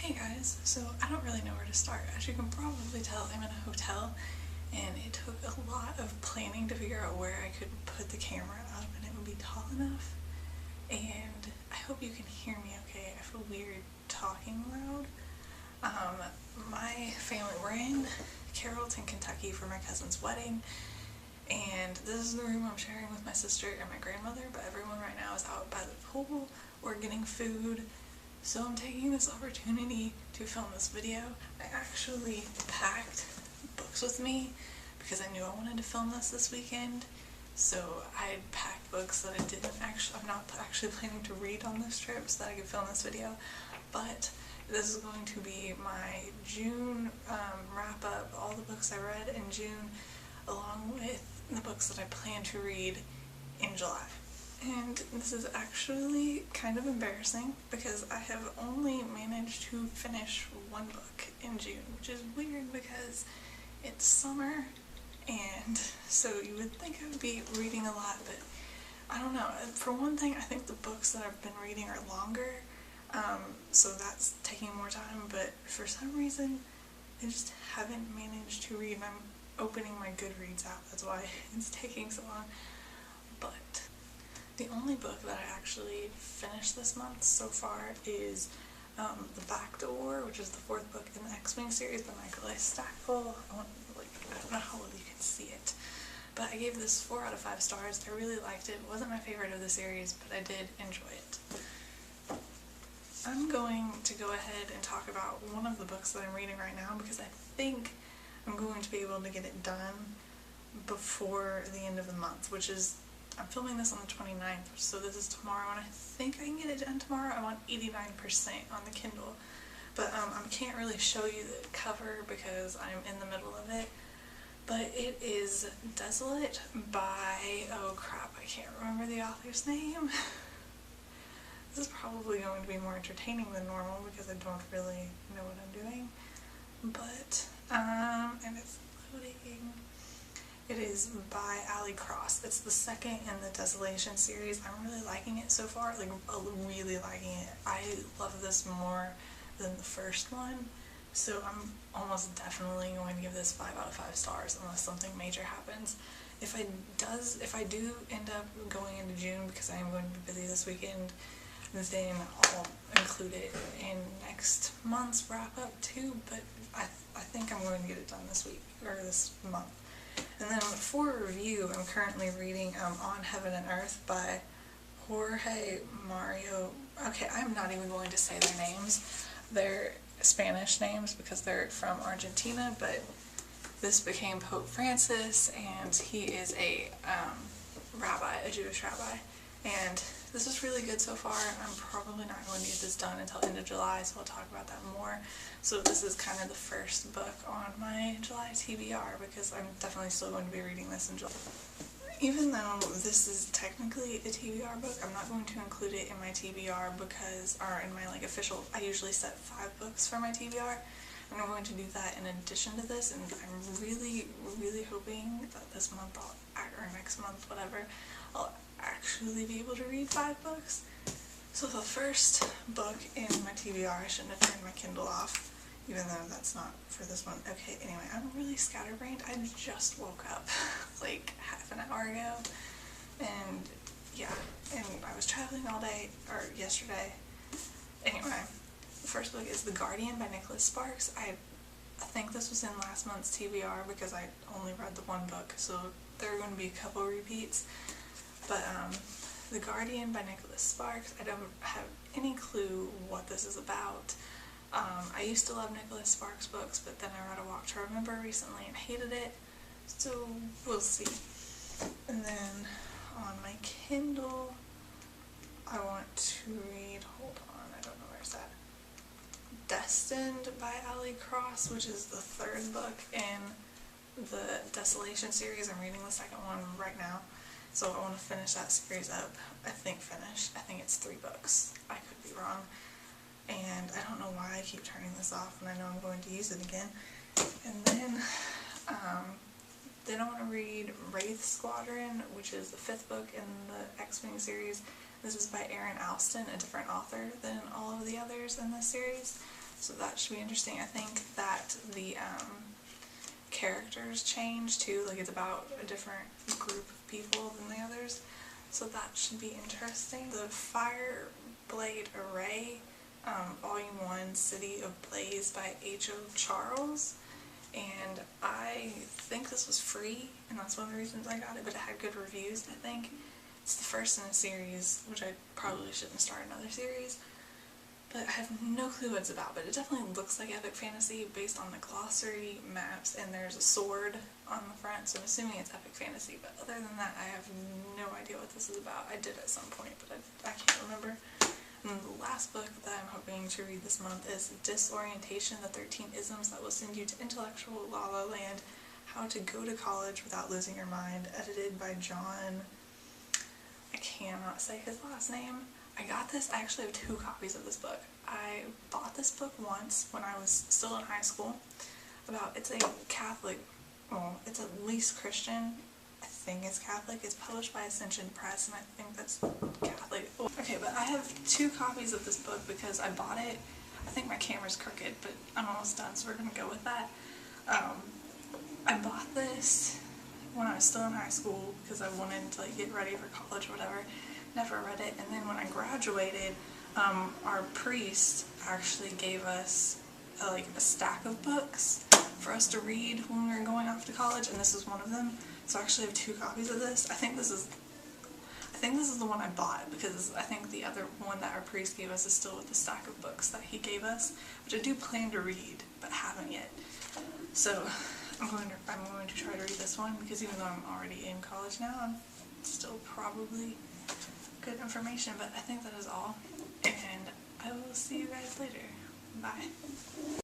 Hey guys, so I don't really know where to start. As you can probably tell, I'm in a hotel and it took a lot of planning to figure out where I could put the camera up and it would be tall enough. And I hope you can hear me okay. I feel weird talking loud. My family, we're in Carrollton, Kentucky for my cousin's wedding, and this is the room I'm sharing with my sister and my grandmother, but everyone right now is out by the pool or getting food. So I'm taking this opportunity to film this video. I actually packed books with me because I knew I wanted to film this weekend. So I packed books that I'm not actually planning to read on this trip so that I could film this video. But this is going to be my June wrap up, all the books I read in June, along with the books that I plan to read in July. And this is actually kind of embarrassing because I have only managed to finish one book in June, which is weird because it's summer, and so you would think I would be reading a lot, but I don't know. For one thing, I think the books that I've been reading are longer, so that's taking more time, but for some reason I just haven't managed to read, and I'm opening my Goodreads app, that's why it's taking so long. But the only book that I actually finished this month so far is The Back Door, which is the fourth book in the X-Wing series by Michael Stackpole. I don't know how well you can see it, but I gave this 4 out of 5 stars. I really liked it. It wasn't my favorite of the series, but I did enjoy it. I'm going to go ahead and talk about one of the books that I'm reading right now because I think I'm going to be able to get it done before the end of the month, which is, I'm filming this on the 29th, so this is tomorrow, and I think I can get it done tomorrow. I'm on 89% on the Kindle, but I can't really show you the cover because I'm in the middle of it. But it is Desolate by, oh crap, I can't remember the author's name. This is probably going to be more entertaining than normal because I don't really know what I'm doing. But, and it's loading. It is by Ali Cross. It's the second in the Desolation series. I'm really liking it so far, really liking it. I love this more than the first one, so I'm almost definitely going to give this 5 out of 5 stars unless something major happens. If I do end up going into June, because I am going to be busy this weekend, then I'll include it in next month's wrap up too, but I think I'm going to get it done this week, or this month. And then for review, I'm currently reading On Heaven and Earth by Jorge Mario. Okay, I'm not even going to say their names. They're Spanish names because they're from Argentina, but this became Pope Francis, and he is a rabbi, a Jewish rabbi. And this is really good so far. I'm probably not going to get this done until end of July, so I'll talk about that more. So this is kind of the first book on my July TBR because I'm definitely still going to be reading this in July. Even though this is technically a TBR book, I'm not going to include it in my TBR because, or in my official, I usually set 5 books for my TBR, and I'm going to do that in addition to this, and I'm really, really hoping that this month, or next month, whatever, I'll actually be able to read 5 books. So the first book in my TBR, I shouldn't have turned my Kindle off, even though that's not for this one. Okay, anyway, I'm really scatterbrained. I just woke up like half an hour ago, and yeah, and I was traveling all day, or yesterday. Anyway, the first book is The Guardian by Nicholas Sparks. I think this was in last month's TBR because I only read the one book, so there are going to be a couple repeats. But The Guardian by Nicholas Sparks, I don't have any clue what this is about. I used to love Nicholas Sparks books, but then I read A Walk to Remember recently and hated it, so we'll see. And then on my Kindle, I want to read, hold on, I don't know where it's at, Destined by Ali Cross, which is the 3rd book in the Desolation series. I'm reading the 2nd one right now. So I want to finish that series up. I think it's 3 books. I could be wrong. And I don't know why I keep turning this off and I know I'm going to use it again. And then I want to read Wraith Squadron, which is the 5th book in the X-Wing series. This is by Aaron Alston, a different author than all of the others in this series. so that should be interesting. I think that the characters change too, like it's about a different group of people than the others, so that should be interesting. The Fireblade Array, Volume 1, City of Blaze by H.O. Charles, and I think this was free, and that's one of the reasons I got it, but it had good reviews, I think. It's the first in a series, which I probably shouldn't start another series, but I have no clue what it's about, but it definitely looks like epic fantasy based on the glossary maps, and there's a sword on the front, so I'm assuming it's epic fantasy, but other than that, I have no idea what this is about. I did at some point, but I can't remember. And the last book that I'm hoping to read this month is Disorientation, the 13 Isms That Will Send You to Intellectual La La Land, How to Go to College Without Losing Your Mind, edited by John, I cannot say his last name. I actually have 2 copies of this book. I bought this book once when I was still in high school. It's a Catholic, well, it's at least Christian. I think it's Catholic. It's published by Ascension Press, and I think that's Catholic. Okay, but I have 2 copies of this book because I bought it. I think my camera's crooked, but I'm almost done, so we're gonna go with that. I bought this when I was still in high school because I wanted to like get ready for college or whatever. Never read it, and then when I graduated, our priest actually gave us a stack of books for us to read when we were going off to college, and this is one of them. So I actually have 2 copies of this. I think this is the one I bought, because I think the other one that our priest gave us is still with the stack of books that he gave us, which I do plan to read, but haven't yet. So I'm going to try to read this one, because even though I'm already in college now, I'm still probably good information, but I think that is all, and I will see you guys later. Bye.